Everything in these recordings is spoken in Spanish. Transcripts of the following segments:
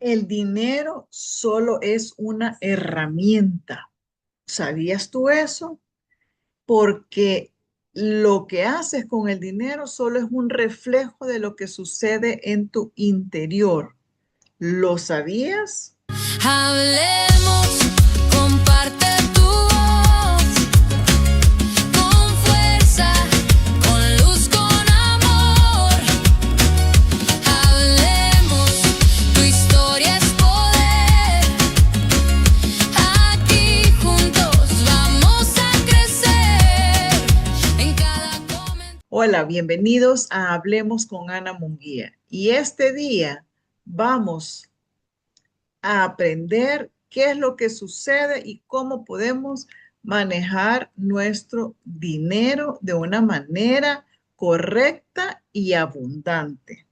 El dinero solo es una herramienta. ¿Sabías tú eso? Porque lo que haces con el dinero solo es un reflejo de lo que sucede en tu interior. ¿Lo sabías? Hablemos, comparte tu voz, con fuerza, con luz, con amor. Hablemos, tu historia es poder. Aquí juntos vamos a crecer en cada comentario. Hola, bienvenidos a Hablemos con Ana Munguía. Y este día vamos a aprender qué es lo que sucede y cómo podemos manejar nuestro dinero de una manera correcta y abundante.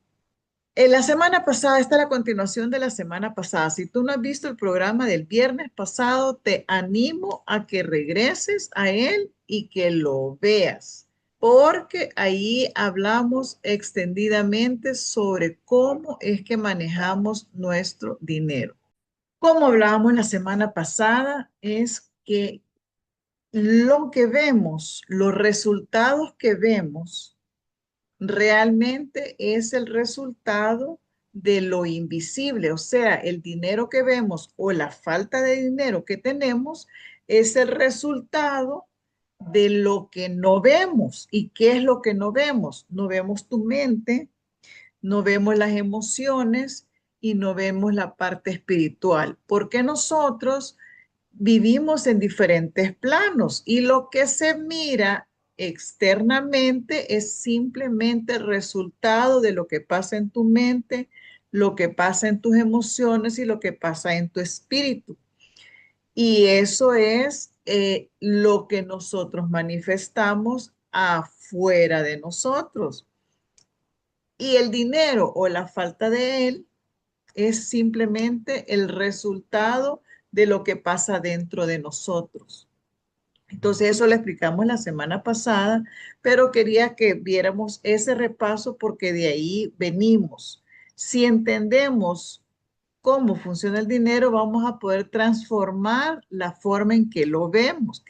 En la semana pasada, esta es la continuación de la semana pasada. Si tú no has visto el programa del viernes pasado, te animo a que regreses a él y que lo veas, porque ahí hablamos extendidamente sobre cómo es que manejamos nuestro dinero. Como hablábamos la semana pasada, es que lo que vemos, los resultados que vemos, realmente es el resultado de lo invisible, o sea, el dinero que vemos o la falta de dinero que tenemos es el resultado de lo que no vemos. ¿Y qué es lo que no vemos? No vemos tu mente, no vemos las emociones y no vemos la parte espiritual, porque nosotros vivimos en diferentes planos y lo que se mira externamente es simplemente el resultado de lo que pasa en tu mente, lo que pasa en tus emociones y lo que pasa en tu espíritu. Y eso es lo que nosotros manifestamos afuera de nosotros. Y el dinero o la falta de él es simplemente el resultado de lo que pasa dentro de nosotros. Entonces eso lo explicamos la semana pasada, pero quería que viéramos ese repaso porque de ahí venimos. Si entendemos cómo funciona el dinero, vamos a poder transformar la forma en que lo vemos.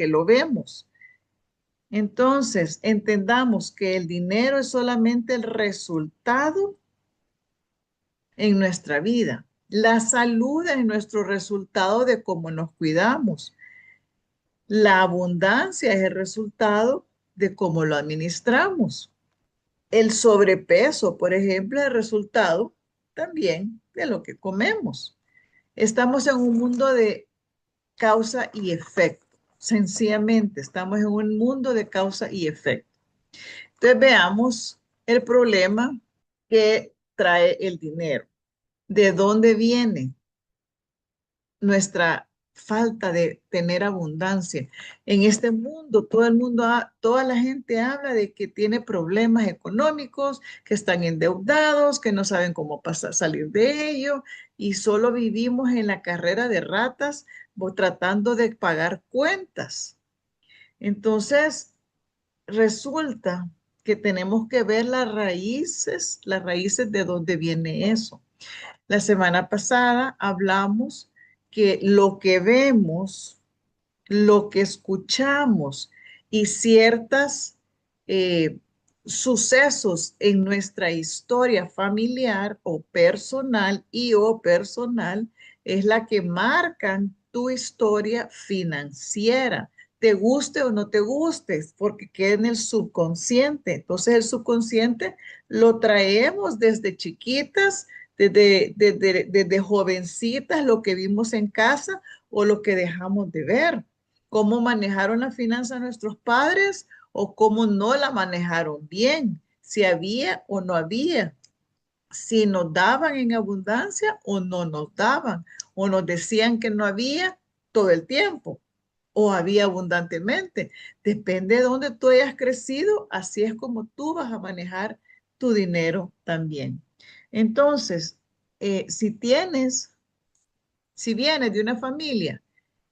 Entonces, entendamos que el dinero es solamente el resultado en nuestra vida. La salud es nuestro resultado de cómo nos cuidamos. La abundancia es el resultado de cómo lo administramos. El sobrepeso, por ejemplo, es el resultado también de lo que comemos. Estamos en un mundo de causa y efecto. Sencillamente, estamos en un mundo de causa y efecto. Entonces veamos el problema que trae el dinero. ¿De dónde viene nuestra falta de tener abundancia? En este mundo, todo el mundo, toda la gente habla de que tiene problemas económicos, que están endeudados, que no saben cómo pasar, salir de ello y solo vivimos en la carrera de ratas tratando de pagar cuentas. Entonces, resulta que tenemos que ver las raíces de dónde viene eso. La semana pasada hablamos que lo que vemos, lo que escuchamos y ciertos sucesos en nuestra historia familiar o personal es la que marcan tu historia financiera. Te guste o no te guste, porque queda en el subconsciente. Entonces el subconsciente lo traemos desde chiquitas, desde jovencitas, lo que vimos en casa o lo que dejamos de ver. Cómo manejaron la finanza nuestros padres o cómo no la manejaron bien, si había o no había, si nos daban en abundancia o no nos daban, o nos decían que no había todo el tiempo o había abundantemente. Depende de dónde tú hayas crecido, así es como tú vas a manejar tu dinero también. Entonces, si tienes, si vienes de una familia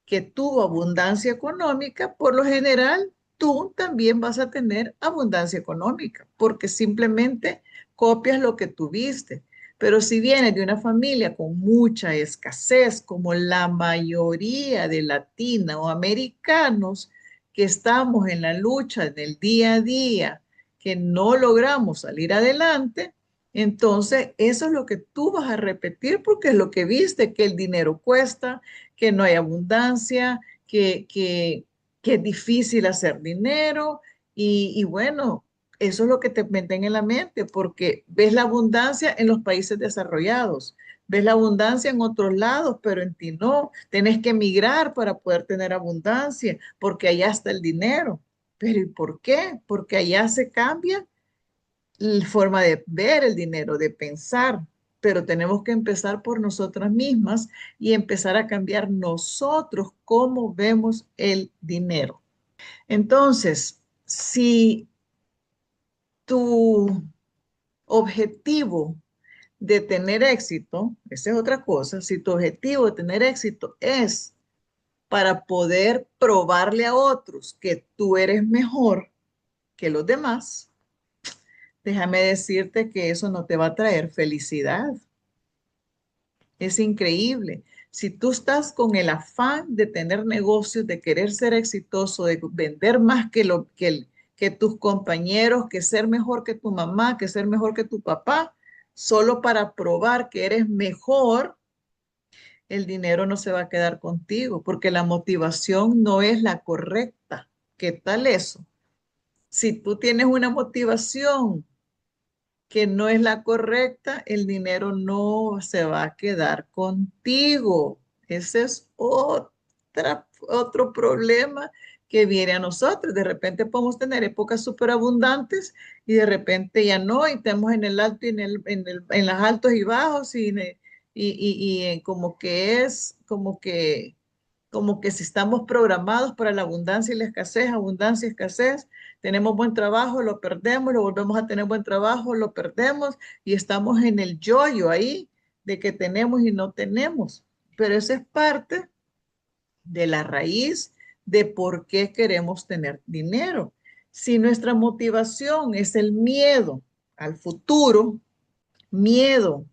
que tuvo abundancia económica, por lo general tú también vas a tener abundancia económica, porque simplemente copias lo que tuviste. Pero si vienes de una familia con mucha escasez, como la mayoría de latinos o americanos que estamos en la lucha del día a día, que no logramos salir adelante, entonces eso es lo que tú vas a repetir porque es lo que viste, que el dinero cuesta, que no hay abundancia, que es difícil hacer dinero y bueno, eso es lo que te meten en la mente, porque ves la abundancia en los países desarrollados, ves la abundancia en otros lados, pero en ti no. Tenés que emigrar para poder tener abundancia, porque allá está el dinero. Pero ¿y por qué? Porque allá se cambia la forma de ver el dinero, de pensar. Pero tenemos que empezar por nosotras mismas y empezar a cambiar nosotros cómo vemos el dinero. Entonces, si tu objetivo de tener éxito, esa es otra cosa, si tu objetivo de tener éxito es para poder probarle a otros que tú eres mejor que los demás, déjame decirte que eso no te va a traer felicidad. Es increíble. Si tú estás con el afán de tener negocios, de querer ser exitoso, de vender más que tus compañeros, que ser mejor que tu mamá, que ser mejor que tu papá, solo para probar que eres mejor, el dinero no se va a quedar contigo porque la motivación no es la correcta. ¿Qué tal eso? Si tú tienes una motivación que no es la correcta, el dinero no se va a quedar contigo. Ese es otro problema que viene a nosotros. De repente podemos tener épocas súper abundantes y de repente ya no, y estamos en el alto y en los altos y bajos y como que es como que si estamos programados para la abundancia y la escasez, abundancia y escasez, tenemos buen trabajo, lo perdemos, lo volvemos a tener buen trabajo, lo perdemos y estamos en el yoyo ahí de que tenemos y no tenemos. Pero esa es parte de la raíz de por qué queremos tener dinero. Si nuestra motivación es el miedo al futuro, miedo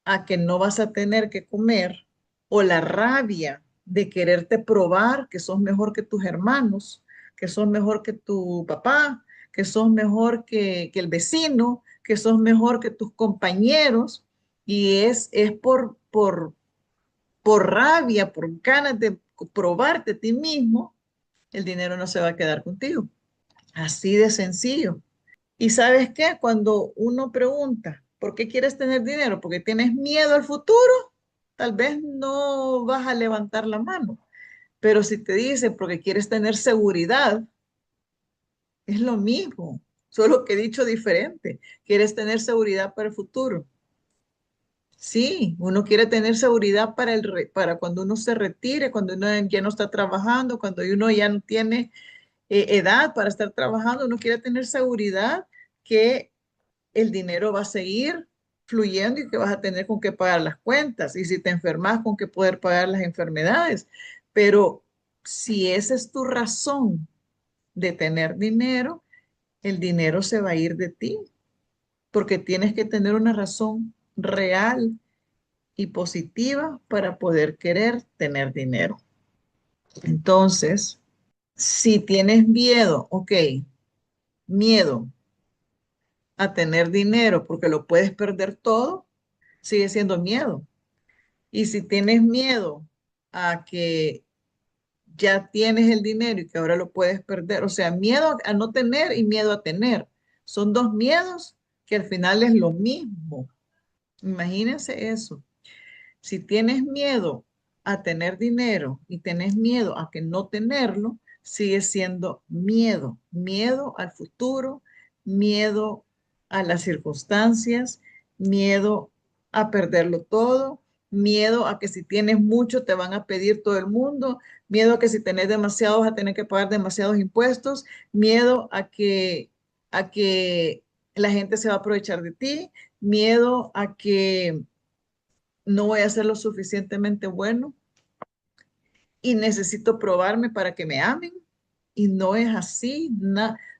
a que no vas a tener que comer o la rabia de quererte probar que sos mejor que tus hermanos, que sos mejor que tu papá, que sos mejor que el vecino, que sos mejor que tus compañeros y es por rabia, por ganas de probarte a ti mismo, el dinero no se va a quedar contigo. Así de sencillo. ¿Y sabes qué? Cuando uno pregunta, ¿por qué quieres tener dinero? ¿Porque tienes miedo al futuro? Tal vez no vas a levantar la mano. Pero si te dice porque quieres tener seguridad, es lo mismo, solo que dicho diferente. Quieres tener seguridad para el futuro. Sí, uno quiere tener seguridad para cuando uno se retire, cuando uno ya no está trabajando, cuando uno ya no tiene edad para estar trabajando, uno quiere tener seguridad que el dinero va a seguir fluyendo y que vas a tener con qué pagar las cuentas. Y si te enfermas, con qué poder pagar las enfermedades. Pero si esa es tu razón de tener dinero, el dinero se va a ir de ti, porque tienes que tener una razón real y positiva para poder querer tener dinero. Entonces, si tienes miedo, ok, miedo a tener dinero porque lo puedes perder todo, sigue siendo miedo. Y si tienes miedo a que ya tienes el dinero y que ahora lo puedes perder, o sea, miedo a no tener y miedo a tener, son dos miedos que al final es lo mismo. Imagínense eso. Si tienes miedo a tener dinero y tenés miedo a que no tenerlo, sigue siendo miedo, miedo al futuro, miedo a las circunstancias, miedo a perderlo todo, miedo a que si tienes mucho te van a pedir todo el mundo, miedo a que si tenés demasiados vas a tener que pagar demasiados impuestos, miedo a que la gente se va a aprovechar de ti, miedo a que no voy a ser lo suficientemente bueno y necesito probarme para que me amen. Y no es así.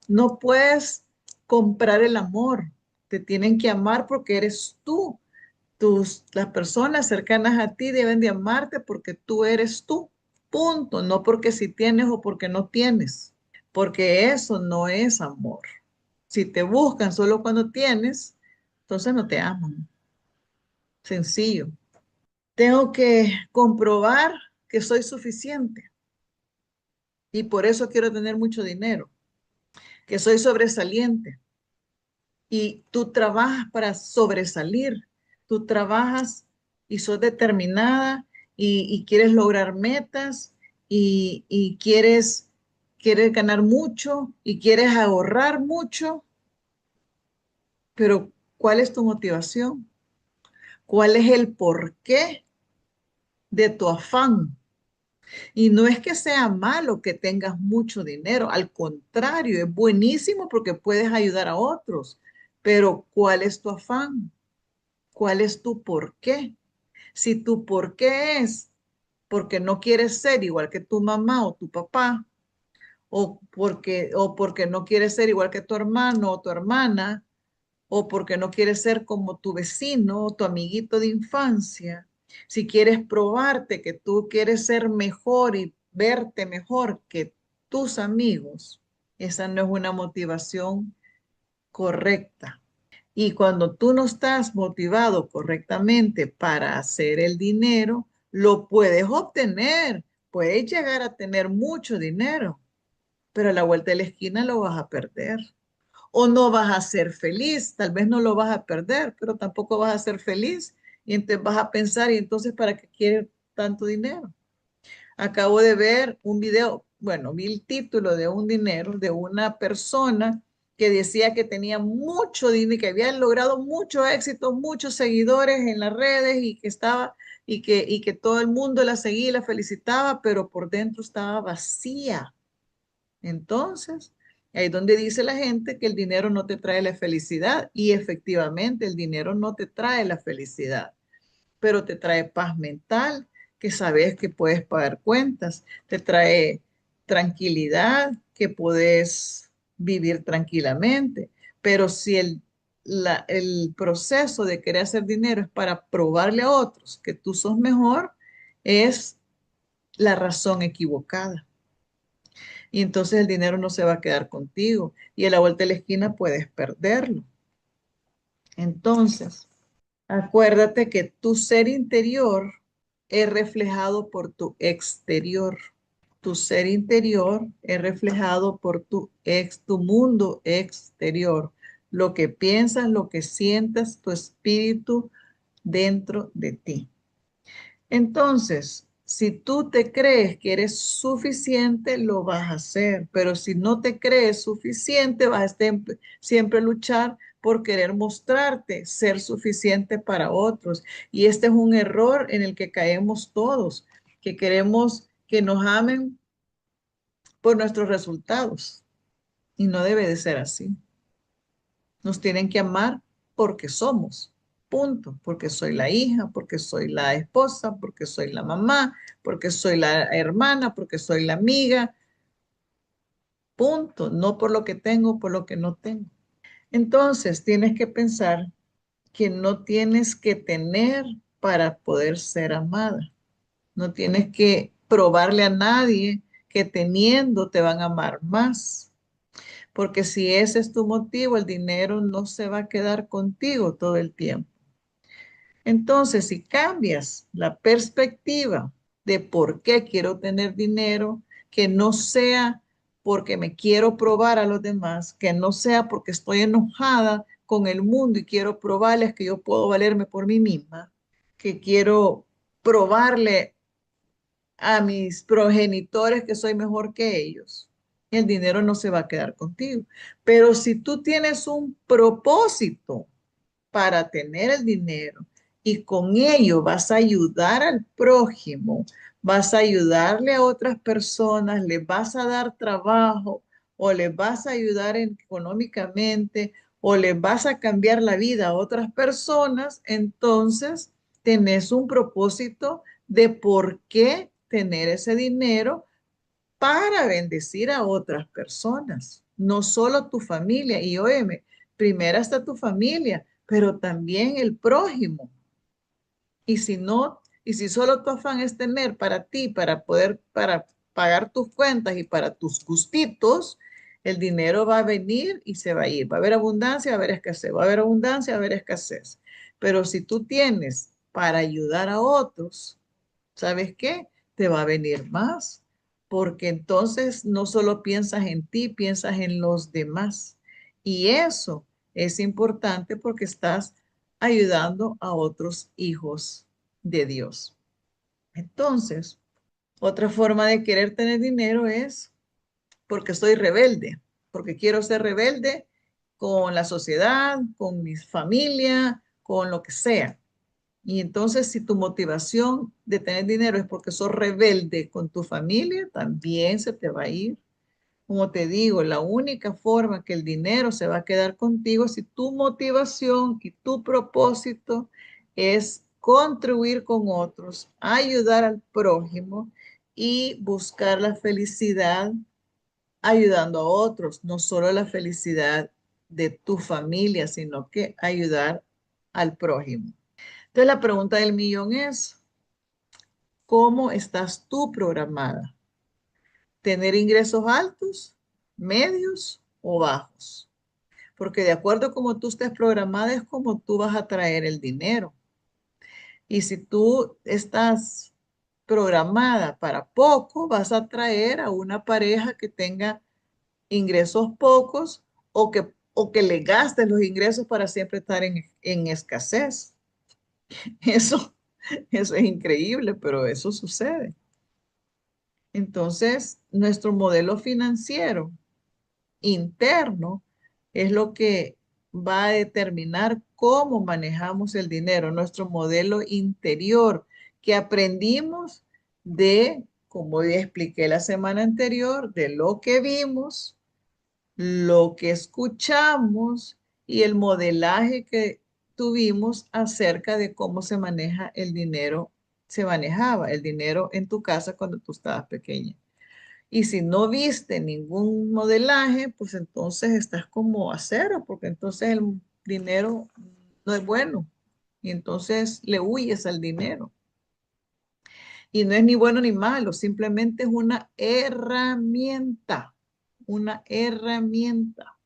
No puedes comprar el amor. Te tienen que amar porque eres tú. Las personas cercanas a ti deben de amarte porque tú eres tú, punto, no porque si tienes o porque no tienes, porque eso no es amor. Si te buscan solo cuando tienes, entonces no te aman. Sencillo. Tengo que comprobar que soy suficiente y por eso quiero tener mucho dinero, que soy sobresaliente y tú trabajas para sobresalir, tú trabajas y sos determinada y quieres lograr metas y quieres ganar mucho y quieres ahorrar mucho, pero ¿cuál es tu motivación? ¿Cuál es el porqué de tu afán? Y no es que sea malo que tengas mucho dinero, al contrario, es buenísimo porque puedes ayudar a otros, pero ¿cuál es tu afán? ¿Cuál es tu por qué? Si tu por qué es porque no quieres ser igual que tu mamá o tu papá, o porque no quieres ser igual que tu hermano o tu hermana, o porque no quieres ser como tu vecino o tu amiguito de infancia, si quieres probarte que tú quieres ser mejor y verte mejor que tus amigos, esa no es una motivación correcta. Y cuando tú no estás motivado correctamente para hacer el dinero, lo puedes obtener. Puedes llegar a tener mucho dinero, pero a la vuelta de la esquina lo vas a perder. O no vas a ser feliz, tal vez no lo vas a perder, pero tampoco vas a ser feliz. Y entonces vas a pensar, ¿y entonces para qué quieres tanto dinero? Acabo de ver un video, bueno, vi el título de un dinero de una persona que decía que tenía mucho dinero, que había logrado mucho éxito, muchos seguidores en las redes y que estaba y que todo el mundo la seguía y la felicitaba, pero por dentro estaba vacía. Entonces, ahí es donde dice la gente que el dinero no te trae la felicidad y efectivamente el dinero no te trae la felicidad, pero te trae paz mental, que sabes que puedes pagar cuentas, te trae tranquilidad, que puedes vivir tranquilamente. Pero si el proceso de querer hacer dinero es para probarle a otros que tú sos mejor, es la razón equivocada. Y entonces el dinero no se va a quedar contigo y a la vuelta de la esquina puedes perderlo. Entonces, acuérdate que tu ser interior es reflejado por tu exterior. Tu ser interior es reflejado por tu mundo exterior. Lo que piensas, lo que sientas, tu espíritu dentro de ti. Entonces, si tú te crees que eres suficiente, lo vas a hacer, pero si no te crees suficiente, vas a siempre luchar por querer mostrarte ser suficiente para otros. Y este es un error en el que caemos todos, que queremos que nos amen por nuestros resultados. Y no debe de ser así. Nos tienen que amar porque somos, punto, porque soy la hija, porque soy la esposa, porque soy la mamá, porque soy la hermana, porque soy la amiga, punto, no por lo que tengo, por lo que no tengo. Entonces, tienes que pensar que no tienes que tener para poder ser amada. No tienes que probarle a nadie que teniendo te van a amar más. Porque si ese es tu motivo, el dinero no se va a quedar contigo todo el tiempo. Entonces, si cambias la perspectiva de por qué quiero tener dinero, que no sea porque me quiero probar a los demás, que no sea porque estoy enojada con el mundo y quiero probarles que yo puedo valerme por mí misma, que quiero probarle a mis progenitores que soy mejor que ellos. El dinero no se va a quedar contigo. Pero si tú tienes un propósito para tener el dinero y con ello vas a ayudar al prójimo, vas a ayudarle a otras personas, le vas a dar trabajo o le vas a ayudar económicamente o le vas a cambiar la vida a otras personas, entonces tenés un propósito de por qué tener ese dinero para bendecir a otras personas, no solo tu familia. Y óyeme, primero está tu familia, pero también el prójimo. Y si no, y si solo tu afán es tener para ti, para pagar tus cuentas y para tus gustitos, el dinero va a venir y se va a ir. Va a haber abundancia, va a haber escasez. Va a haber abundancia, va a haber escasez. Pero si tú tienes para ayudar a otros, ¿sabes qué? Te va a venir más, porque entonces no solo piensas en ti, piensas en los demás. Y eso es importante porque estás ayudando a otros hijos de Dios. Entonces, otra forma de querer tener dinero es porque soy rebelde, porque quiero ser rebelde con la sociedad, con mi familia, con lo que sea. Y entonces, si tu motivación de tener dinero es porque sos rebelde con tu familia, también se te va a ir. Como te digo, la única forma que el dinero se va a quedar contigo es si tu motivación y tu propósito es contribuir con otros, ayudar al prójimo y buscar la felicidad ayudando a otros, no solo la felicidad de tu familia, sino que ayudar al prójimo. Entonces la pregunta del millón es, ¿cómo estás tú programada? ¿Tener ingresos altos, medios o bajos? Porque de acuerdo a cómo tú estés programada es como tú vas a traer el dinero. Y si tú estás programada para poco, vas a traer a una pareja que tenga ingresos pocos o que le gastes los ingresos para siempre estar en escasez. Eso, eso es increíble, pero eso sucede. Entonces, nuestro modelo financiero interno es lo que va a determinar cómo manejamos el dinero, nuestro modelo interior que aprendimos de, como ya expliqué la semana anterior, de lo que vimos, lo que escuchamos y el modelaje que tuvimos acerca de cómo se maneja el dinero, se manejaba el dinero en tu casa cuando tú estabas pequeña. Y si no viste ningún modelaje, pues entonces estás como a cero, porque entonces el dinero no es bueno. Y entonces le huyes al dinero. Y no es ni bueno ni malo, simplemente es una herramienta, una herramienta.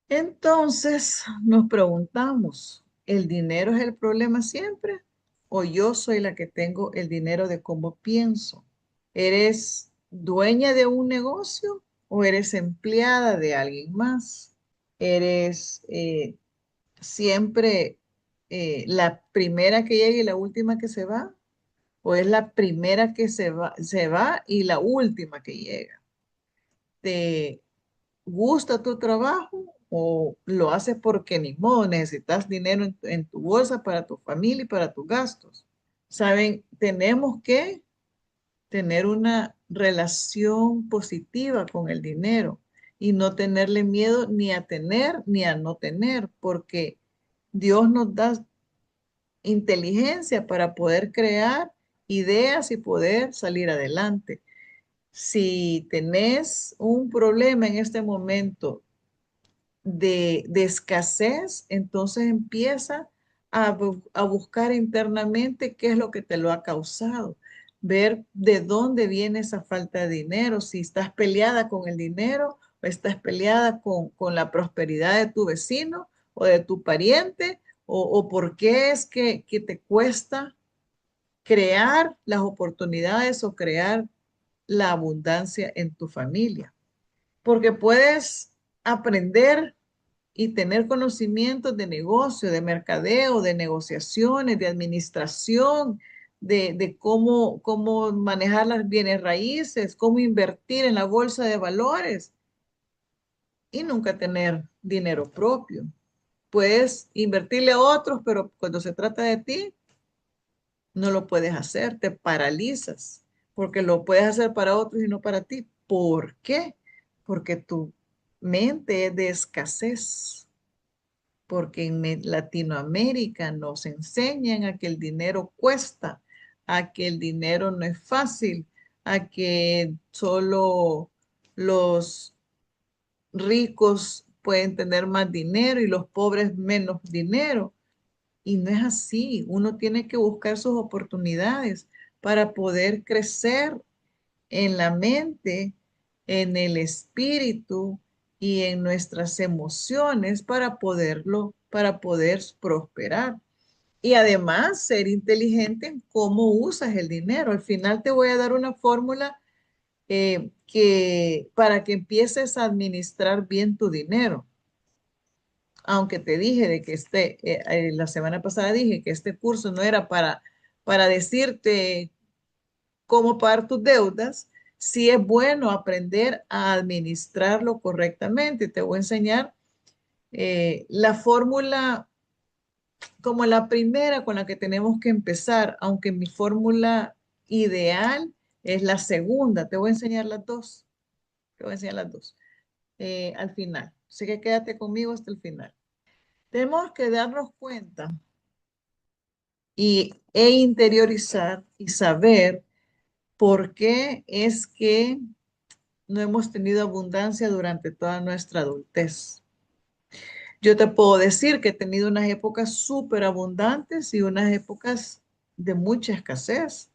Entonces nos preguntamos, ¿el dinero es el problema siempre? ¿O yo soy la que tengo el dinero de cómo pienso? ¿Eres dueña de un negocio o eres empleada de alguien más? ¿Eres siempre la primera que llega y la última que se va? ¿O es la primera que se va y la última que llega? ¿Te gusta tu trabajo o lo haces porque ni modo, necesitas dinero en tu bolsa para tu familia y para tus gastos? Saben, tenemos que tener una relación positiva con el dinero y no tenerle miedo ni a tener ni a no tener, porque Dios nos da inteligencia para poder crear ideas y poder salir adelante. Si tenés un problema en este momento de escasez, entonces empieza a buscar internamente qué es lo que te lo ha causado, ver de dónde viene esa falta de dinero, si estás peleada con el dinero o estás peleada con la prosperidad de tu vecino o de tu pariente, o por qué es que te cuesta crear las oportunidades o crear la abundancia en tu familia. Porque puedes aprender y tener conocimientos de negocio, de mercadeo, de negociaciones, de administración, de cómo manejar las bienes raíces, cómo invertir en la bolsa de valores y nunca tener dinero propio. Puedes invertirle a otros, pero cuando se trata de ti, no lo puedes hacer, te paralizas, porque lo puedes hacer para otros y no para ti. ¿Por qué? Porque tu mente es de escasez, porque en Latinoamérica nos enseñan a que el dinero cuesta, a que el dinero no es fácil, a que solo los ricos pueden tener más dinero y los pobres menos dinero. Y no es así. Uno tiene que buscar sus oportunidades para poder crecer en la mente, en el espíritu y en nuestras emociones para poder prosperar. Y además ser inteligente en cómo usas el dinero. Al final te voy a dar una fórmula que para que empieces a administrar bien tu dinero. Aunque te dije de que la semana pasada dije que este curso no era para decirte cómo pagar tus deudas, sí es bueno aprender a administrarlo correctamente. Te voy a enseñar la fórmula como la primera con la que tenemos que empezar, aunque mi fórmula ideal es la segunda. Te voy a enseñar las dos. Te voy a enseñar las dos al final. Así que quédate conmigo hasta el final. Tenemos que darnos cuenta e interiorizar y saber por qué es que no hemos tenido abundancia durante toda nuestra adultez. Yo te puedo decir que he tenido unas épocas súper abundantes y unas épocas de mucha escasez,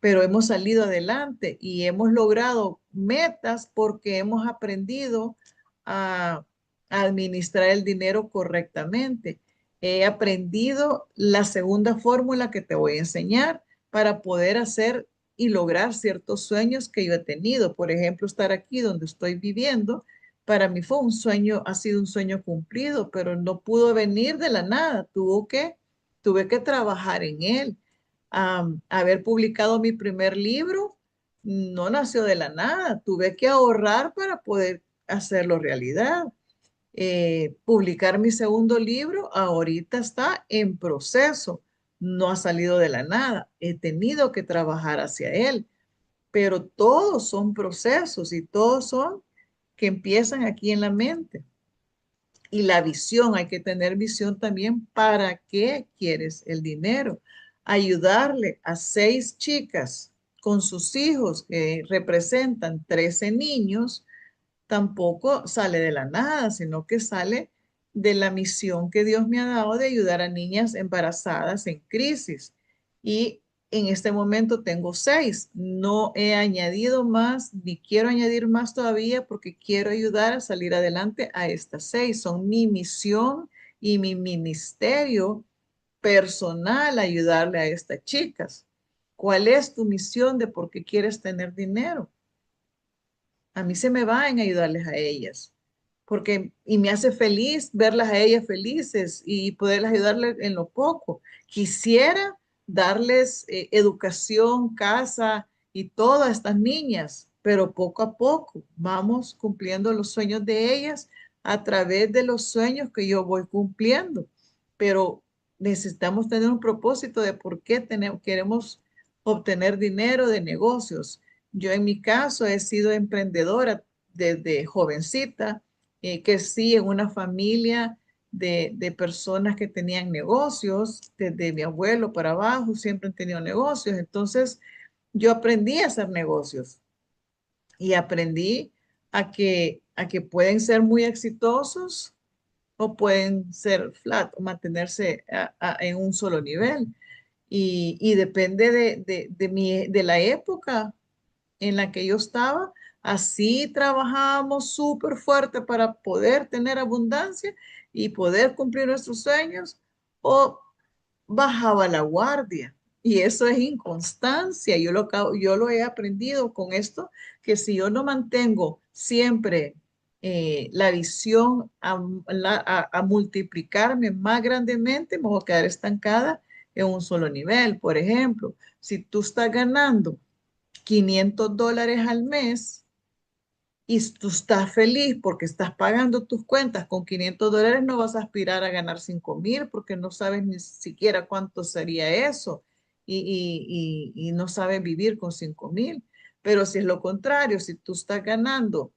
pero hemos salido adelante y hemos logrado metas porque hemos aprendido a administrar el dinero correctamente. He aprendido la segunda fórmula que te voy a enseñar para poder hacer y lograr ciertos sueños que yo he tenido. Por ejemplo, estar aquí donde estoy viviendo, para mí fue un sueño, ha sido un sueño cumplido, pero no pudo venir de la nada. Tuve que trabajar en él. Haber publicado mi primer libro no nació de la nada. Tuve que ahorrar para poder hacerlo realidad. Publicar mi segundo libro ahorita está en proceso. No ha salido de la nada. He tenido que trabajar hacia él, pero todos son procesos y todos son que empiezan aquí en la mente. Y la visión, hay que tener visión también para qué quieres el dinero. Ayudarle a 6 chicas con sus hijos que representan 13 niños, tampoco sale de la nada, sino que sale de la misión que Dios me ha dado de ayudar a niñas embarazadas en crisis. Y en este momento tengo 6. No he añadido más, ni quiero añadir más todavía porque quiero ayudar a salir adelante a estas 6. Son mi misión y mi ministerio personal ayudarle a estas chicas. ¿Cuál es tu misión de por qué quieres tener dinero? A mí se me va en ayudarles a ellas, porque y me hace feliz verlas a ellas felices y poderles ayudarles en lo poco. Quisiera darles educación, casa y todas estas niñas, pero poco a poco vamos cumpliendo los sueños de ellas a través de los sueños que yo voy cumpliendo. Pero necesitamos tener un propósito de por qué queremos obtener dinero de negocios. Yo en mi caso he sido emprendedora desde jovencita, crecí en una familia de personas que tenían negocios, desde mi abuelo para abajo, siempre han tenido negocios. Entonces, yo aprendí a hacer negocios y aprendí a que pueden ser muy exitosos o pueden ser flat o mantenerse en un solo nivel. Y depende de la época en la que yo estaba, así trabajábamos súper fuerte para poder tener abundancia y poder cumplir nuestros sueños, o bajaba la guardia. Y eso es inconstancia. Yo lo he aprendido con esto, que si yo no mantengo siempre la visión a multiplicarme más grandemente, me voy a quedar estancada en un solo nivel. Por ejemplo, si tú estás ganando $500 al mes y tú estás feliz porque estás pagando tus cuentas con $500, no vas a aspirar a ganar 5,000 porque no sabes ni siquiera cuánto sería eso y no sabes vivir con 5,000. Pero si es lo contrario, si tú estás ganando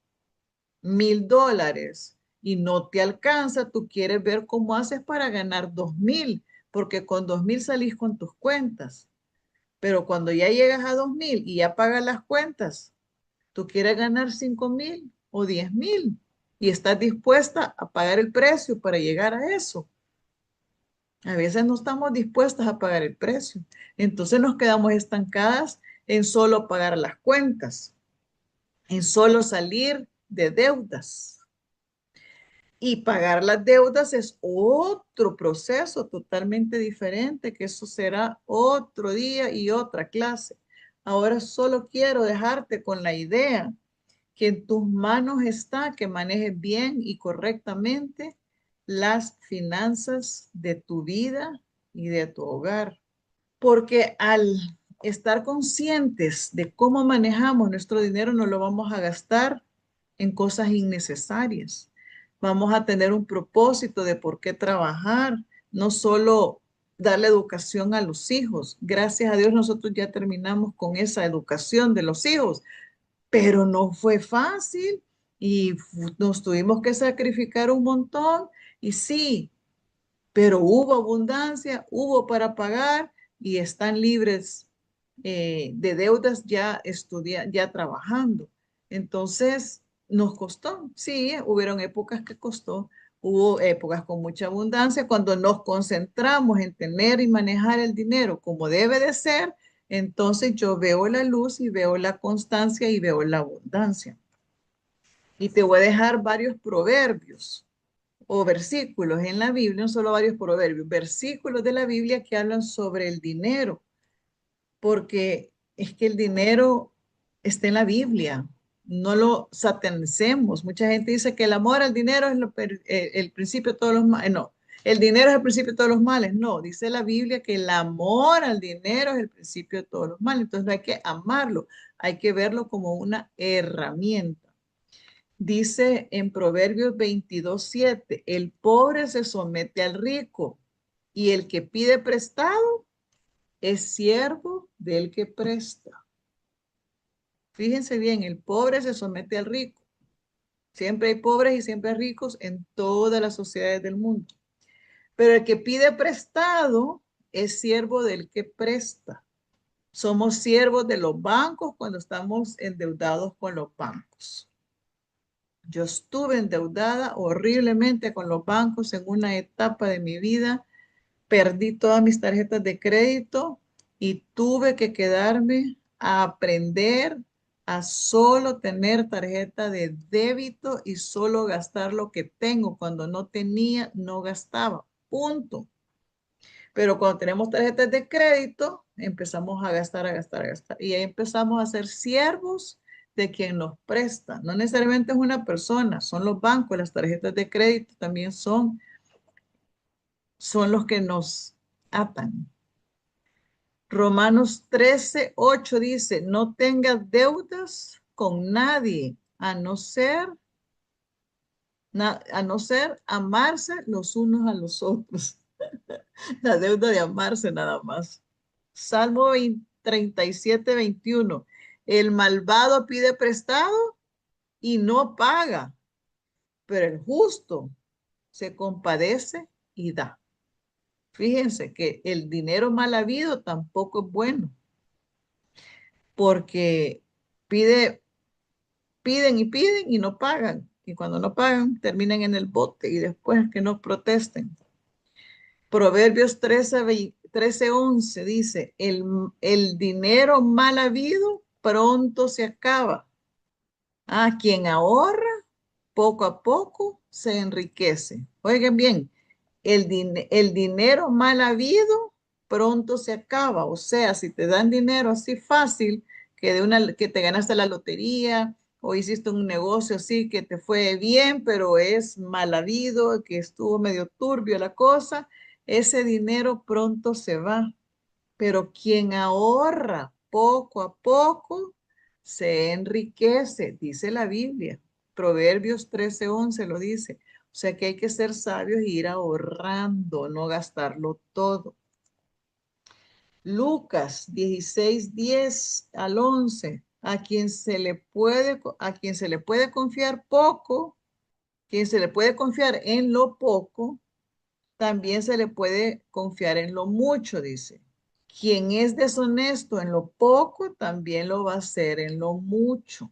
$1,000 y no te alcanza, tú quieres ver cómo haces para ganar 2,000, porque con 2,000 salís con tus cuentas. Pero cuando ya llegas a 2,000 y ya pagas las cuentas, tú quieres ganar 5,000 o 10,000 y estás dispuesta a pagar el precio para llegar a eso. A veces no estamos dispuestas a pagar el precio. Entonces nos quedamos estancadas en solo pagar las cuentas, en solo salir de deudas. Y pagar las deudas es otro proceso totalmente diferente, que eso será otro día y otra clase. Ahora solo quiero dejarte con la idea que en tus manos está que manejes bien y correctamente las finanzas de tu vida y de tu hogar. Porque al estar conscientes de cómo manejamos nuestro dinero, no lo vamos a gastar en cosas innecesarias. Vamos a tener un propósito de por qué trabajar, no solo darle educación a los hijos. Gracias a Dios nosotros ya terminamos con esa educación de los hijos, pero no fue fácil y nos tuvimos que sacrificar un montón. Y sí, pero hubo abundancia, hubo para pagar y están libres de deudas ya ya trabajando. Entonces, nos costó, sí, hubieron épocas que costó, hubo épocas con mucha abundancia. Cuando nos concentramos en tener y manejar el dinero como debe de ser, entonces yo veo la luz y veo la constancia y veo la abundancia. Y te voy a dejar varios proverbios o versículos en la Biblia, no solo varios proverbios, versículos de la Biblia que hablan sobre el dinero, porque es que el dinero está en la Biblia, no lo satanicemos. Mucha gente dice que el amor al dinero es el principio de todos los males. No, el dinero es el principio de todos los males. No, dice la Biblia que el amor al dinero es el principio de todos los males. Entonces no hay que amarlo, hay que verlo como una herramienta. Dice en Proverbios 22:7, el pobre se somete al rico y el que pide prestado es siervo del que presta. Fíjense bien, el pobre se somete al rico. Siempre hay pobres y siempre hay ricos en todas las sociedades del mundo. Pero el que pide prestado es siervo del que presta. Somos siervos de los bancos cuando estamos endeudados con los bancos. Yo estuve endeudada horriblemente con los bancos en una etapa de mi vida. Perdí todas mis tarjetas de crédito y tuve que quedarme a aprender a solo tener tarjeta de débito y solo gastar lo que tengo. Cuando no tenía, no gastaba. Punto. Pero cuando tenemos tarjetas de crédito, empezamos a gastar, a gastar, a gastar. Y ahí empezamos a ser siervos de quien nos presta. No necesariamente es una persona, son los bancos, las tarjetas de crédito también son los que nos atan. Romanos 13:8 dice, no tengas deudas con nadie, a no ser amarse los unos a los otros. La deuda de amarse nada más. Salmo 37:21. El malvado pide prestado y no paga, pero el justo se compadece y da. Fíjense que el dinero mal habido tampoco es bueno, porque pide, piden y no pagan. Y cuando no pagan, terminan en el bote y después que no protesten. Proverbios 13:11 dice, el dinero mal habido pronto se acaba. A quien ahorra, poco a poco se enriquece. Oigan bien, el dinero mal habido pronto se acaba. O sea, si te dan dinero así fácil, que te ganaste la lotería o hiciste un negocio así que te fue bien, pero es mal habido, que estuvo medio turbio la cosa, ese dinero pronto se va. Pero quien ahorra poco a poco se enriquece, dice la Biblia. Proverbios 13:11 lo dice. O sea que hay que ser sabios y ir ahorrando, no gastarlo todo. Lucas 16:10 al 11. A quien se le puede confiar poco, quien se le puede confiar en lo poco, también se le puede confiar en lo mucho, dice. Quien es deshonesto en lo poco, también lo va a hacer en lo mucho.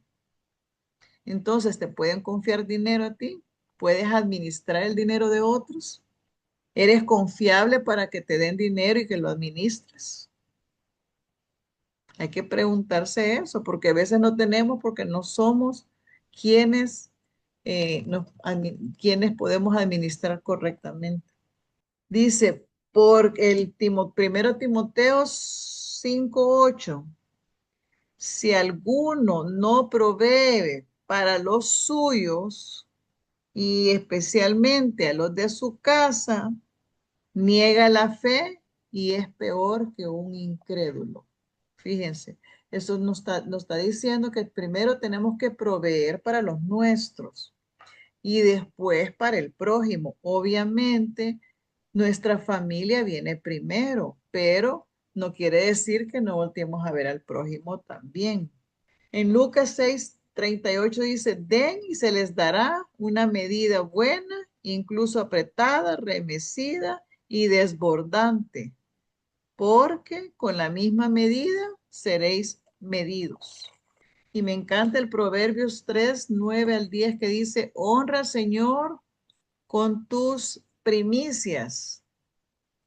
Entonces, ¿te pueden confiar dinero a ti? ¿Puedes administrar el dinero de otros? ¿Eres confiable para que te den dinero y que lo administres? Hay que preguntarse eso, porque a veces no tenemos, porque no somos quienes, quienes podemos administrar correctamente. Dice, por el primero Timoteo 5:8, si alguno no provee para los suyos y especialmente a los de su casa, niega la fe y es peor que un incrédulo. Fíjense, eso nos está diciendo que primero tenemos que proveer para los nuestros y después para el prójimo. Obviamente, nuestra familia viene primero, pero no quiere decir que no volteemos a ver al prójimo también. En Lucas 6:38 dice, den y se les dará una medida buena, incluso apretada, remecida y desbordante, porque con la misma medida seréis medidos. Y me encanta el Proverbios 3:9 al 10 que dice, honra al Señor con tus primicias.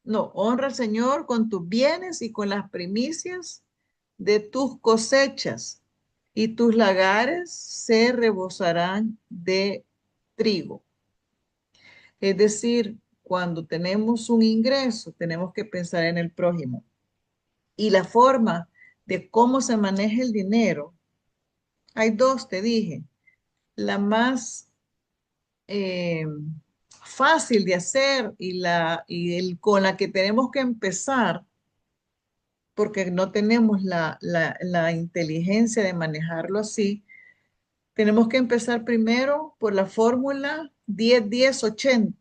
No, honra al Señor con tus bienes y con las primicias de tus cosechas, y tus lagares se rebosarán de trigo. Es decir, cuando tenemos un ingreso, tenemos que pensar en el prójimo. Y la forma de cómo se maneja el dinero, hay dos, te dije. La más eh, fácil de hacer con la que tenemos que empezar, porque no tenemos la inteligencia de manejarlo así, tenemos que empezar primero por la fórmula 10-10-80.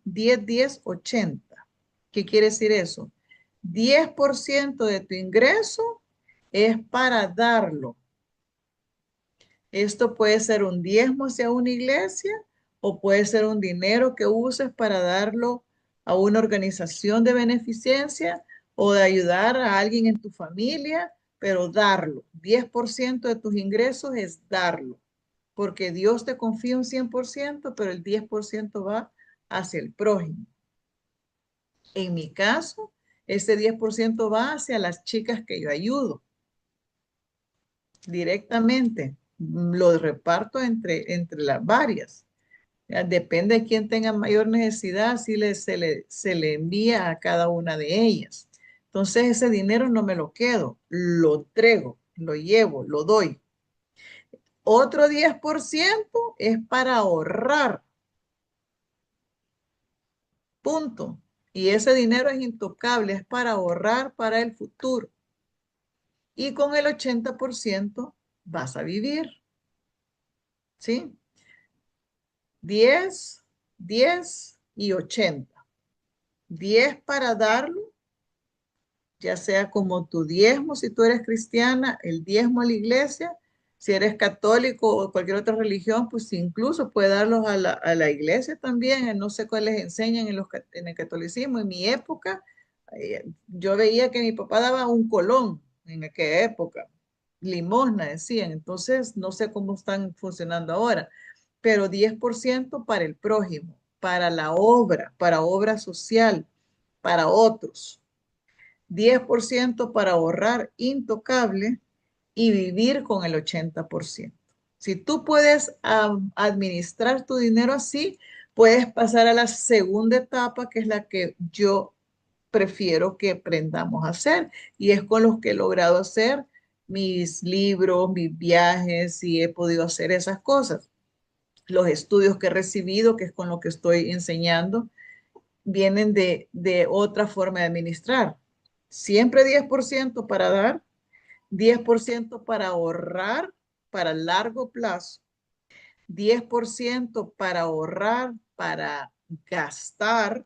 10-10-80. ¿Qué quiere decir eso? 10% de tu ingreso es para darlo. Esto puede ser un diezmo hacia una iglesia o puede ser un dinero que uses para darlo a una organización de beneficencia o de ayudar a alguien en tu familia, pero darlo. 10% de tus ingresos es darlo, porque Dios te confía un 100%, pero el 10% va hacia el prójimo. En mi caso, ese 10% va hacia las chicas que yo ayudo directamente. Lo reparto entre las varias. Ya, depende de quién tenga mayor necesidad, si se le envía a cada una de ellas. Entonces ese dinero no me lo quedo, lo entrego, lo llevo, lo doy. Otro 10% es para ahorrar, punto. Y ese dinero es intocable, es para ahorrar para el futuro. Y con el 80% vas a vivir, ¿sí? 10, 10 y 80. 10 para darlo, ya sea como tu diezmo si tú eres cristiana, el diezmo a la iglesia, si eres católico o cualquier otra religión, pues incluso puede darlos a la iglesia también. No sé cuáles enseñan en el catolicismo. En mi época, yo veía que mi papá daba un colón en aquella época, limosna decían. Entonces, no sé cómo están funcionando ahora, pero 10% para el prójimo, para obra social, para otros. 10% para ahorrar intocable y vivir con el 80%. Si tú puedes administrar tu dinero así, puedes pasar a la segunda etapa, que es la que yo prefiero que aprendamos a hacer, y es con los que he logrado hacer mis libros, mis viajes, y he podido hacer esas cosas. Los estudios que he recibido, que es con lo que estoy enseñando, vienen de otra forma de administrar. Siempre 10% para dar, 10% para ahorrar para largo plazo, 10% para ahorrar para gastar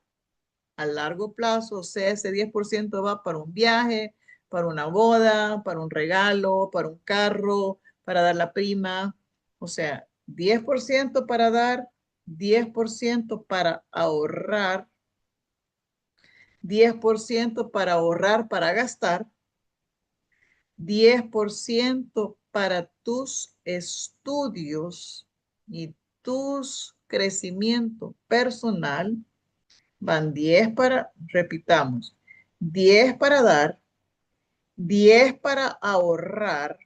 a largo plazo, o sea, ese 10% va para un viaje, para una boda, para un regalo, para un carro, para dar la prima, o sea, 10% para dar, 10% para ahorrar, 10% para ahorrar, para gastar, 10% para tus estudios y tus crecimiento personal, Van 10 para, repitamos, 10 para dar, 10 para ahorrar,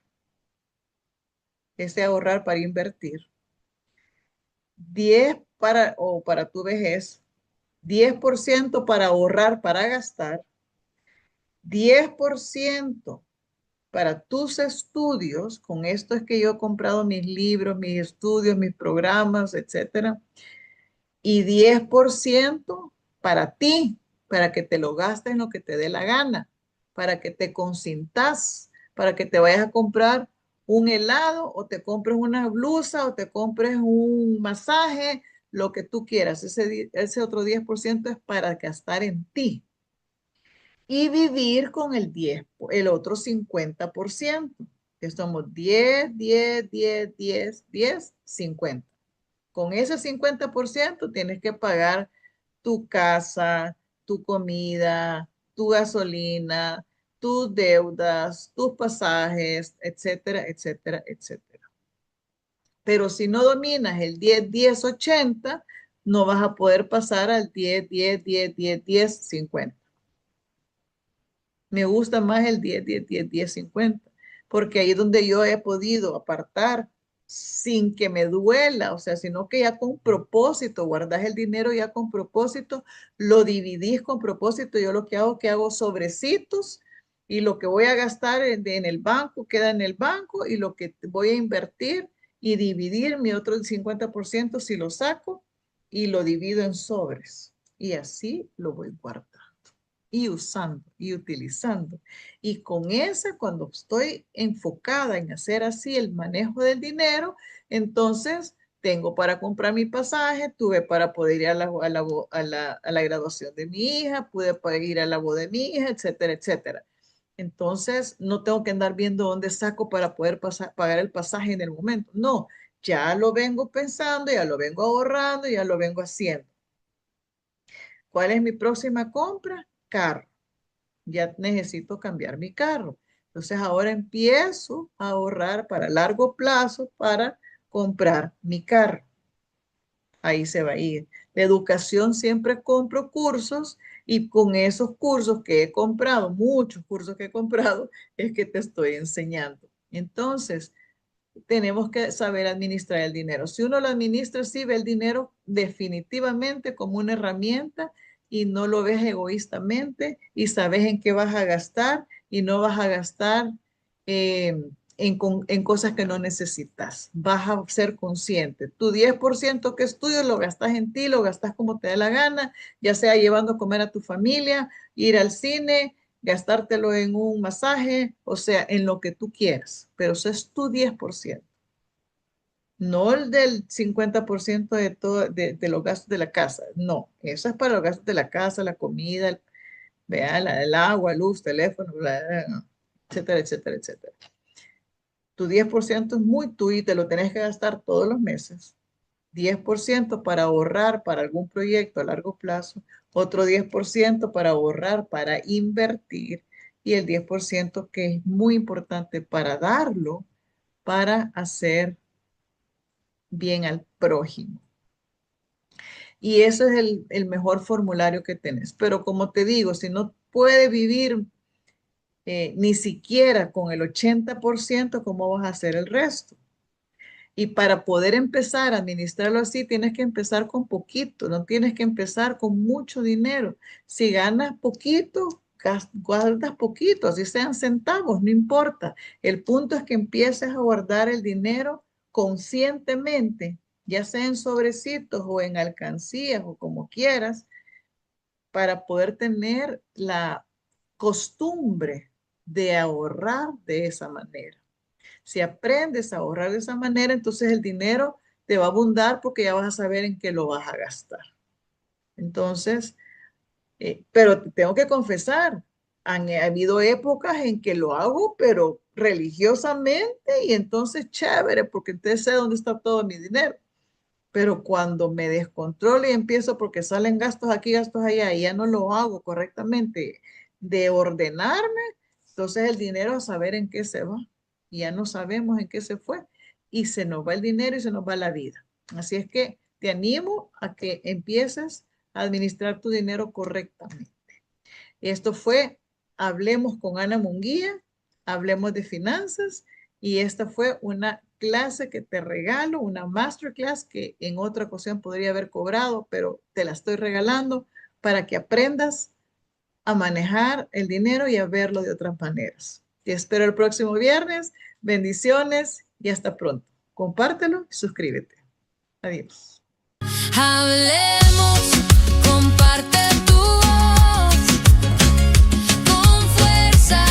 ese ahorrar para invertir, 10 para, o para tu vejez, 10% para ahorrar para gastar, 10% para tus estudios. Con esto es que yo he comprado mis libros, mis estudios, mis programas, etcétera. Y 10% para ti, para que te lo gastes en lo que te dé la gana, para que te consintas, para que te vayas a comprar un helado o te compres una blusa o te compres un masaje, lo que tú quieras. Ese otro 10% es para gastar en ti y vivir con el otro 50%, que somos 10, 10, 10, 10, 10, 50. Con ese 50% tienes que pagar tu casa, tu comida, tu gasolina, tus deudas, tus pasajes, etcétera, etcétera, etcétera. Pero si no dominas el 10, 10, 80, no vas a poder pasar al 10, 10, 10, 10, 10, 50. Me gusta más el 10, 10, 10, 10, 50, porque ahí es donde yo he podido apartar sin que me duela, o sea, sino que ya con propósito, guardas el dinero ya con propósito, lo dividís con propósito. Yo lo que hago sobrecitos y lo que voy a gastar en el banco queda en el banco y lo que voy a invertir y dividir mi otro 50% si lo saco y lo divido en sobres y así lo voy guardando y usando y utilizando. Y con esa, cuando estoy enfocada en hacer así el manejo del dinero, entonces tengo para comprar mi pasaje, tuve para poder ir a la graduación de mi hija, pude poder ir a la boda de mi hija, etcétera, etcétera. Entonces, no tengo que andar viendo dónde saco para poder pagar el pasaje en el momento. No, ya lo vengo pensando, ya lo vengo ahorrando, ya lo vengo haciendo. ¿Cuál es mi próxima compra? Carro. Ya necesito cambiar mi carro. Entonces ahora empiezo a ahorrar para largo plazo para comprar mi carro. Ahí se va a ir. La educación, siempre compro cursos y con esos cursos que he comprado, muchos cursos que he comprado, es que te estoy enseñando. Entonces, tenemos que saber administrar el dinero. Si uno lo administra, sí ve el dinero definitivamente como una herramienta y no lo ves egoístamente y sabes en qué vas a gastar y no vas a gastar eh, en cosas que no necesitas. Vas a ser consciente. Tu 10% que es tuyo lo gastas en ti, lo gastas como te dé la gana, ya sea llevando a comer a tu familia, ir al cine, gastártelo en un masaje, o sea, en lo que tú quieras, pero eso es tu 10%, no el del 50% de todo, de los gastos de la casa, no, eso es para los gastos de la casa, la comida, vea, el agua, luz, teléfono, etcétera, etcétera, etcétera. Tu 10% es muy tuyo y te lo tenés que gastar todos los meses. 10% para ahorrar para algún proyecto a largo plazo, otro 10% para ahorrar para invertir y el 10% que es muy importante para darlo para hacer bien al prójimo. Y ese es el mejor formulario que tenés. Pero como te digo, si no puedes vivir ni siquiera con el 80%, ¿cómo vas a hacer el resto? Y para poder empezar a administrarlo así, tienes que empezar con poquito, no tienes que empezar con mucho dinero. Si ganas poquito, guardas poquito, así sean centavos, no importa. El punto es que empieces a guardar el dinero conscientemente, ya sea en sobrecitos o en alcancías o como quieras, para poder tener la costumbre de ahorrar de esa manera. Si aprendes a ahorrar de esa manera, entonces el dinero te va a abundar porque ya vas a saber en qué lo vas a gastar. Entonces, pero tengo que confesar, han habido épocas en que lo hago, pero religiosamente y entonces chévere, porque entonces sé dónde está todo mi dinero. Pero cuando me descontrolo y empiezo porque salen gastos aquí, gastos allá, y ya no lo hago correctamente de ordenarme, entonces el dinero a saber en qué se va. Y ya no sabemos en qué se fue. Y se nos va el dinero y se nos va la vida. Así es que te animo a que empieces administrar tu dinero correctamente. Esto fue Hablemos con Ana Munguía, hablemos de finanzas, y esta fue una clase que te regalo, una masterclass que en otra ocasión podría haber cobrado, pero te la estoy regalando para que aprendas a manejar el dinero y a verlo de otras maneras. Te espero el próximo viernes. Bendiciones y hasta pronto. Compártelo y suscríbete. Adiós. Hablemos, comparte tu voz, con fuerza,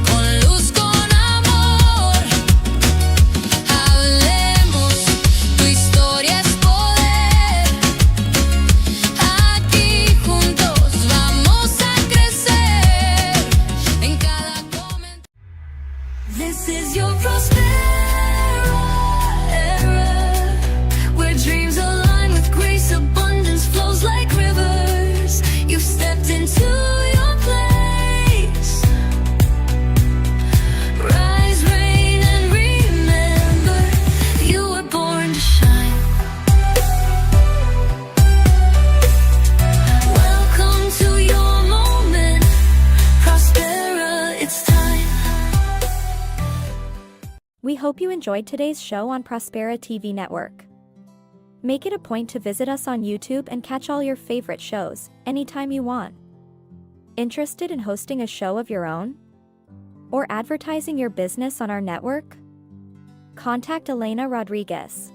con luz, con amor. Hablemos, tu historia es poder. Aquí juntos vamos a crecer en cada comentario. This is your Prospera era, where dreams align with grace, abundance flows like rivers. You've stepped into your place. Rise, reign, and remember, you were born to shine. Welcome to your moment, Prospera, it's time. We hope you enjoyed today's show on Prospera TV Network. Make it a point to visit us on YouTube and catch all your favorite shows anytime you want. Interested in hosting a show of your own? Or advertising your business on our network? Contact Elena Rodriguez